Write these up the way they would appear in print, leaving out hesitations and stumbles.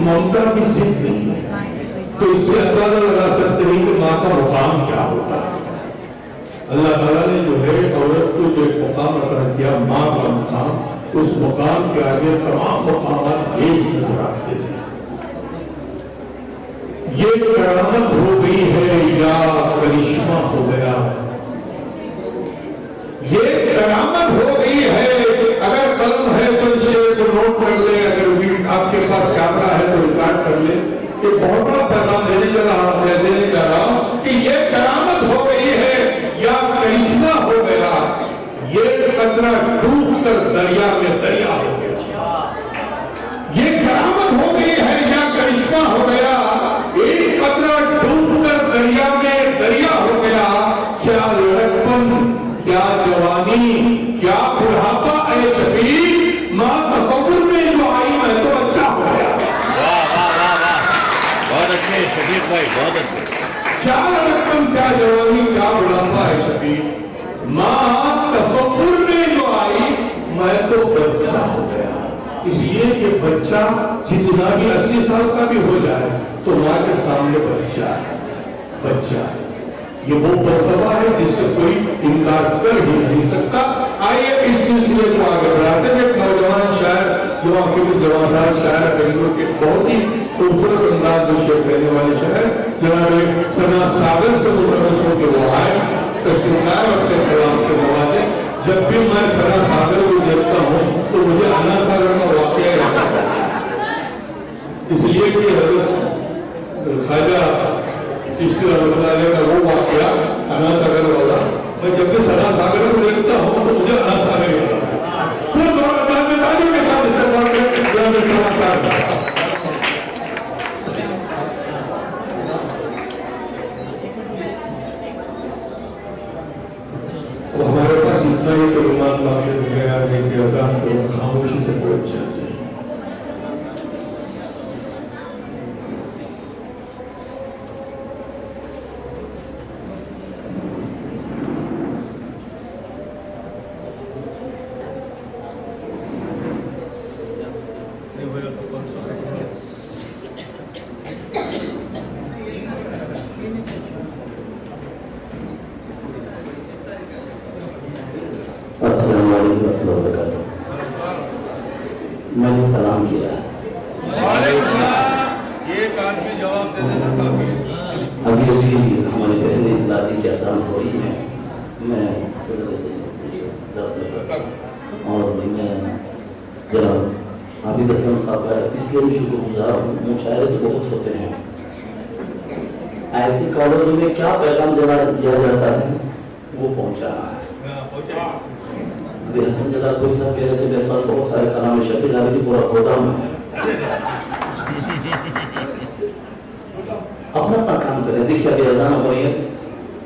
ममता की जिद नहीं है। तो इससे अंदाजा लगा सकते हैं कि माँ का मुकाम क्या होता है। अल्लाह ताला ने जो है औरत को जो मुकाम अता किया, माँ का मुकाम, उस मुकाम के आगे तमाम मुकामात हेज नजर आते हैं। ये करामत हो गई है या करिश्मा हो गया, ये करामत हो गई है। अगर कलम है तो इसे नोट कर ले, अगर आपके पास कैमरा है तो रिकॉर्ड कर ले। ये बहुत बड़ा पैगाम देने जा रहा हूं कि ये करामत हो गई है या करिश्मा हो गया। ये कतरा डूब कर दरिया में दरिया हो गया। ये करामत हो गई है या करिश्मा हो गया। एक कतरा डूब कर दरिया में दरिया हो गया। क्या लड़कपन, क्या जवानी, क्या बुढ़ापा ऐ शफीक, मां तसव्वुर में जो आई मैं तो अच्छा हो गया। बहुत अच्छे शफीक भाई, बहुत अच्छे। क्या लड़कपन, क्या जवानी, क्या बुढ़ापा है शफीक, मां तसव्वुर में जो आई मैं तो बच्चा हो गया। इसलिए कि बच्चा जितना भी 80 साल का भी हो जाए तो मां के सामने बच्चा है, बच्चा है। ये वो फलसफा है जिससे कोई इनकार कर ही नहीं सकता। आइए इस सिलसिले को आगे बढ़ाते हैं। एक नौजवान शायर जो आपके जवान शायर बेंगलुरु के बहुत ही खूबसूरत अंदाज में शेर कहने वाले शायर जनाब सना सागर से मुतरस होकर वो आए, तशरीफ लाए, अपने सलाम से नवाजे। जब भी मैं सना सागर को देखता हूँ तो मुझे अन्ना सागर का वाकया याद आता है। इसलिए कि हजरत ख्वाजा इश्क रहमतुल्लाह का वो वाकया अन्ना सागर वाला, मैं जब भी सना सागर को देखता हूँ तो मुझे अन्ना सागर याद आता है। पूरे दौरान में तालियों के साथ इस्तेमाल करके सना सागर। हमारे पास इतना ही कलमात वाक़िअ हो गया है कि अज़ान को खामोशी से पहुंच जाते हैं। मैंने सलाम किया। एक आदमी जवाब दे देना काफी। अभी उसकी हमारी बहन इतला दी की अज़ान हो रही है। मैं और मैं जनाब हाफिज़ असलम साहब का इसलिए भी शुक्रगुजार हूँ। मुशायरे तो बहुत होते हैं, ऐसे कॉलेजों में क्या पैगाम दिया जाता है वो पहुँचाना है। अभी हसन जलाल कोई साहब कह रहे थे मेरे पास बहुत सारे कलाम शकील अभी पूरा गोदाम है। अपना अपना काम करें। देखिए अभी अज़ान हो रही है,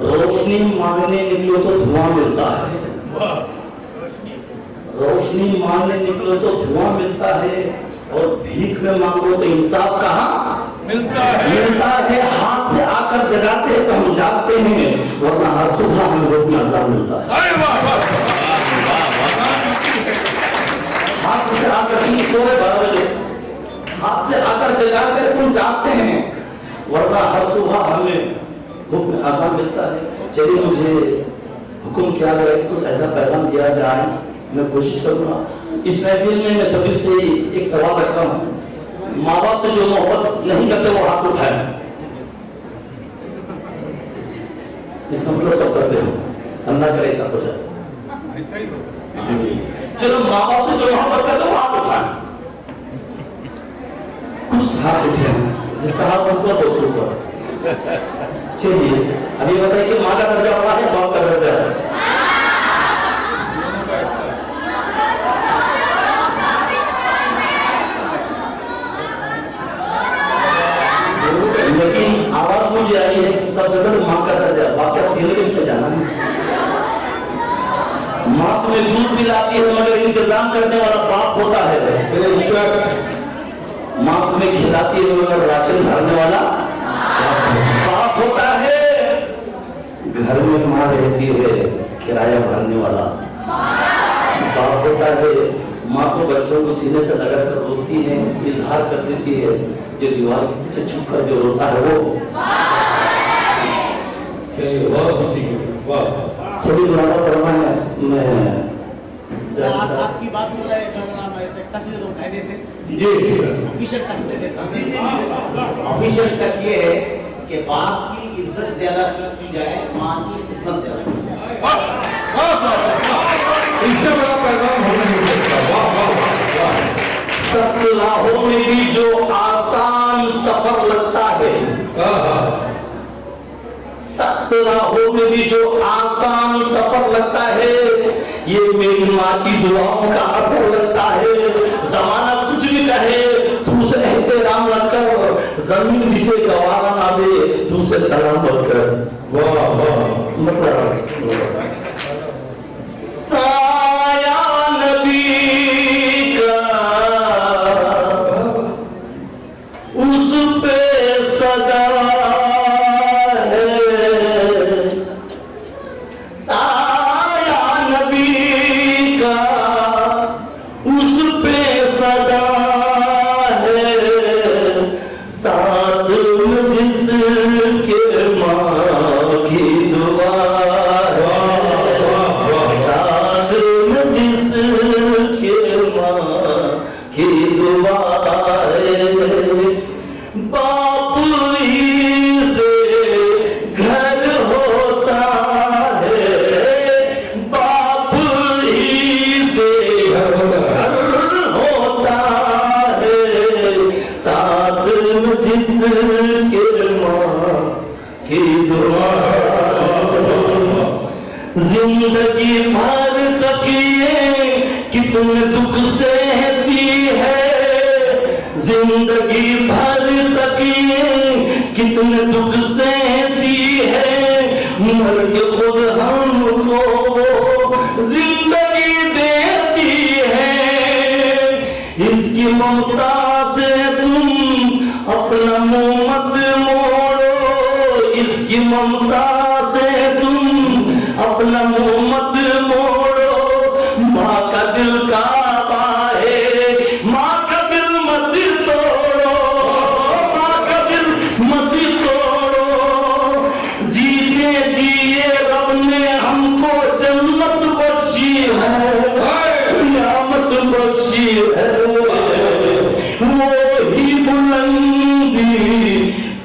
रोशनी मांगने निकलो तो धुआं मिलता है, रोशनी मांगने निकलो तो धुआं मिलता है, और भीख में मांगो तो इंसाफ कहाँ मिलता है। हाथ से आकर जगाते हैं तो हम जागते हैं, वरना हर सुबह हमें रोटी अज़ान मिलता है। हाथ से आकर सोए 12 बजे हाथ से आकर जगाकर तुम जागते हैं, वरना हर सुबह हमें हुक्म अज़ान मिलता है। चलिए मुझे हुक्म किया गया कि कुछ ऐसा पैगाम दिया जाए, मैं कोशिश करूंगा। इस महफिल में मैं सभी से एक सवाल रखता हूँ, माँ बाप से जो मोहब्बत नहीं करते वो हाथ उठाए। इसका मतलब सब करते हो, अल्लाह करे ऐसा हो जाए। चलो माँ बाप से जो मोहब्बत करते वो हाथ उठाए। कुछ हाथ उठे जिसका हाथ उठा तो उसको चलिए अभी बताइए कि माँ का दर्जा बड़ा है, बाप का दर्जा है। लेकिन आवाज मुझे आई है कि सबसे पहले माँ का दर्जा, बाप का तेरे में जाना है। माँ तुम्हें दूध पिलाती है मगर इंतजाम करने वाला बाप होता है। माँ तुम्हें खिलाती है मगर राशन भरने वाला बाप होता है। घर में माँ रहती है, किराया भरने वाला बाप होता है। माँ तो बच्चों को सीने से लगा कर रोती है, इजहार कर देती है, जो दीवार के पीछे छुप कर जो रोता है वो। चलिए बुलावा करना है। मैं आपकी बात बोल रहे हैं, मैं टच दे दूं कायदे से। जी ऑफिशियल टच दे देता हूं। ऑफिशियल टच ये है कि बाप की इज्जत ज्यादा की जाए, माँ की खिदमत ज्यादा की जाए। इससे बड़ा पैगाम होना नहीं सकता। वाह वाह वाह। सख्त राहों में भी जो आसान सफर लगता है, सख्त राहों में भी जो आसान सफर लगता है, ये मेरी माँ की दुआओं का असर लगता है। जमाना कुछ भी कहे, तू उसे एहतराम मत कर, जमीन जिसे गवारा ना दे, तू उसे सलाम मत कर। वाह वाह। मतलब साया नबी का उस पे सदा है, साया नबी का उस पे सदा है, साथ में जिसके माँ की दुआ बाप ही से घर होता है, बाप ही से घर होता है, साथ में जिसके माँ की दुआ। जिंदगी भर तकिए कितने दुख सहती है, जिंदगी भर तकिए कितने दुख सहती है, मर के खुद हमको जिंदगी देती है। इसकी ममता से तुम अपना मुंह मत मोड़ो, इसकी ममता से तुम अपना मुंह मत मोड़ो। माँ का दिल काबा है, माँ का दिल मत तोड़ो, माँ का दिल मत तोड़ो। जीते जिए रब ने हमको जन्नत बख्शी है, नियामत बख्शी है। वो ही बुलंदी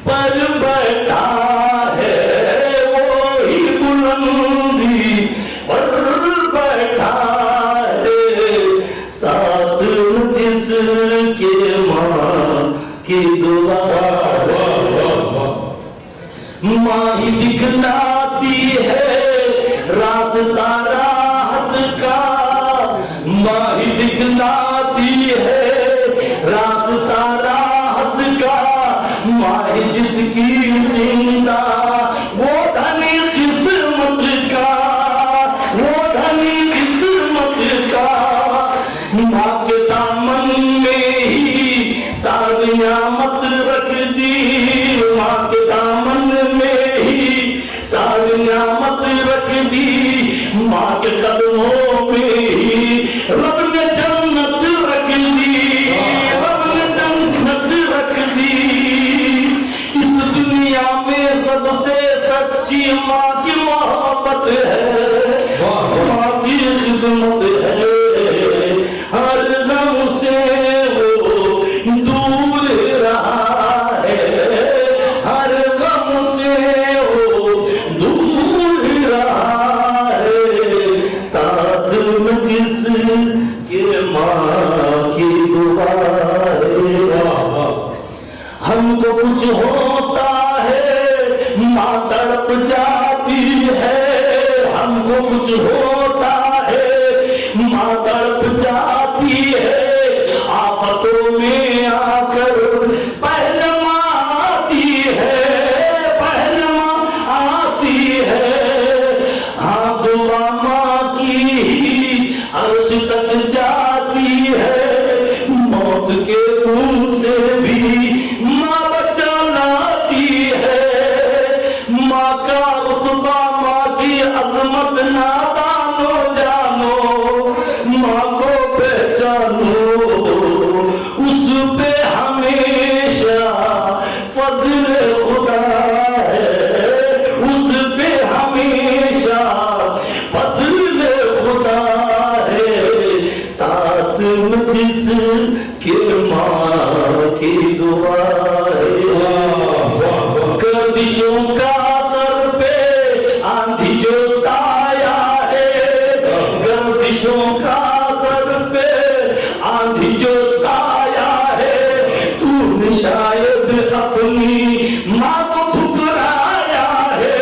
पर बैठा है, वो ही बुलंदी पर बैठा है, साथ जिसके माँ की दुआ। माँ ही दिखलाती है रास्ता राहत का, माँ ही दिखलाती है रास्ता राहत का। माँ ही जिसकी जिंदा वो धनी किस्मत का, वो धनी किस्मत का। माँ के दामन में ही सारी नियामत रख दी, माँ के दामन में ही सारी नियामत रख दी। माँ के कदमों में ही रब ने जन्नत रख दी, रब ने जन्नत रख दी। इस दुनिया में सबसे सच्ची माँ की मोहब्बत है, माँ की खिदमत है। हर दम से वो दूर रहा है, हर गम से वो दूर रहा है, साथ में जिसके माँ की दुआ है। हमको कुछ होता है माँ तड़प जाती है, हमको कुछ होता है माँ तड़प जाती है। आफतों में आकर पहले माँ आती है, पहले माँ आती है। हाँ दुआ माँ की अर्श तक जाती है, मौत के मुंह से भी माँ बचाती है। माँ का रुतबा माँ की अजमत नादानो जानो, माँ को पहचान ماں کی دعا ہے گردشوں کا سر پہ آندھی جو سایہ ہے گردشوں کا سر پہ آندھی جو سایہ ہے تو نے شاید اپنی ماں کو ٹھکرایا ہے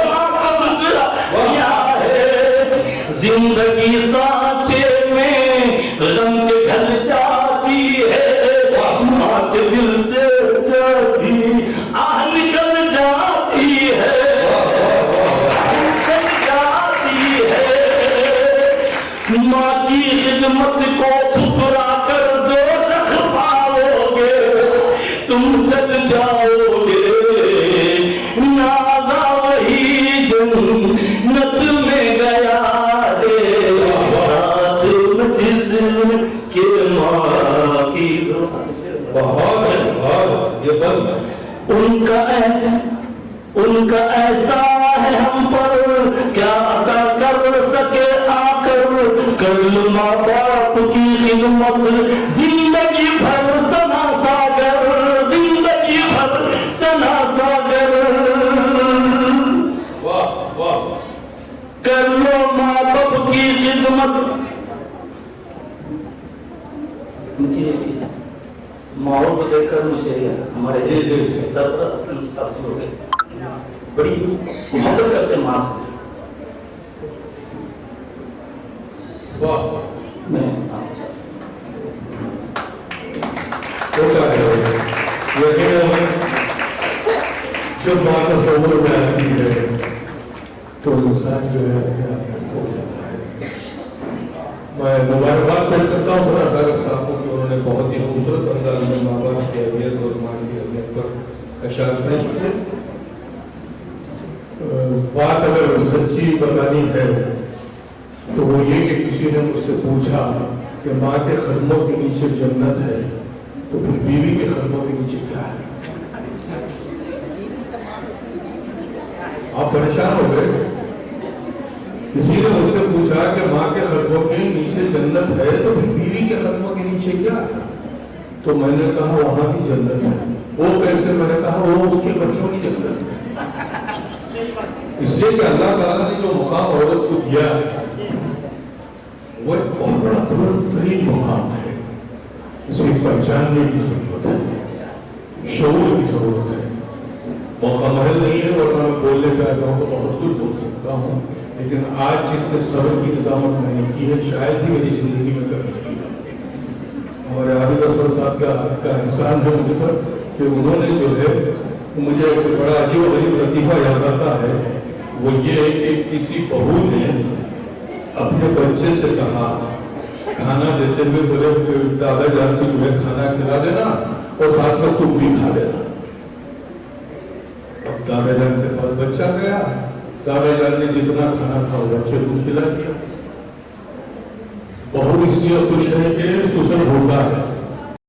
ماں کو ٹھکرایا ہے زندگی سانچے میں غم کے ڈھل جاتی ہے ماں کے دل سے جاتی آہ نکل جاتی ہے نکل جاتی ہے ماں کی خدمت کو ٹھکرا کر دوزخ پاؤ گے تم جل جاؤ گے نازا وہی جنت میں گیا ہے ساتھ جس کے ماں کی دعا بہت یہ بند ان کا ایسا ہے ہم پر کیا ادا کر سکے آ کر کر ماں باپ کی خدمت زندگی بھر سنا ساگر زندگی بھر سنا ساگر واہ واہ کر لو ماں باپ کی خدمت ماحول کو دیکھ کر مجھے ہمارے سربراہ اسلم صاحب ہو گئے بڑی محبت کرتے ماں سے واہ میں ہوتا ہے لیکن جب ماں کا تصور میں آتی ہے تو انسان جو ہے اپنے آپ میں کھو جاتا ہے میں مبارکباد پیش کرتا ہوں سر اطارق صاحب کو کہ انہوں نے بہت ہی خوبصورت انداز میں ماں باپ کی اہمیت اور ماں کی اہمیت پر اشعار پیش کیے بات اگر سچی بتانی ہے تو وہ یہ کہ کسی نے مجھ سے پوچھا کہ ماں کے قدموں کے نیچے جنت ہے تو پھر بیوی کے قدموں کے نیچے کیا ہے آپ پریشان ہو گئے کسی نے مجھ سے پوچھا کہ ماں کے قدموں کے نیچے جنت ہے تو پھر بیوی کے قدموں کے نیچے کیا ہے تو میں نے کہا وہاں بھی جنت ہے وہ کیسے میں نے کہا وہ اس کے بچوں کی جنت ہے اس لیے کہ اللہ تعالیٰ نے جو مقام عورت کو دیا ہے وہ ایک بہت بڑا بلند ترین مقام ہے اسے پہچاننے کی ضرورت ہے شعور کی ضرورت ہے موقع محل نہیں ہے ورنہ میں بولنے پہ آ جاؤں تو بہت کچھ بول سکتا ہوں لیکن آج جتنے صبر کی نظامت میں نے کی ہے شاید ہی میری زندگی میں کبھی کی ہے ہمارے عابد اسلم صاحب کا احسان ہے مجھ پر کہ انہوں نے جو ہے مجھے ایک بڑا عجیب و غریب لطیفہ یاد آتا ہے وہ یہ ہے کہ کسی بہو نے اپنے بچے سے کہا کھانا دیتے ہوئے بولے دادا جان کو جو ہے کھانا کھلا دینا اور ساتھ میں تم بھی کھا دینا اب دادا جان کے پاس بچہ گیا دادا جان نے جتنا کھانا تھا وہ بچے کو کھلا دیا بہو اس لیے خوش ہے کہ سسر بھوکا ہے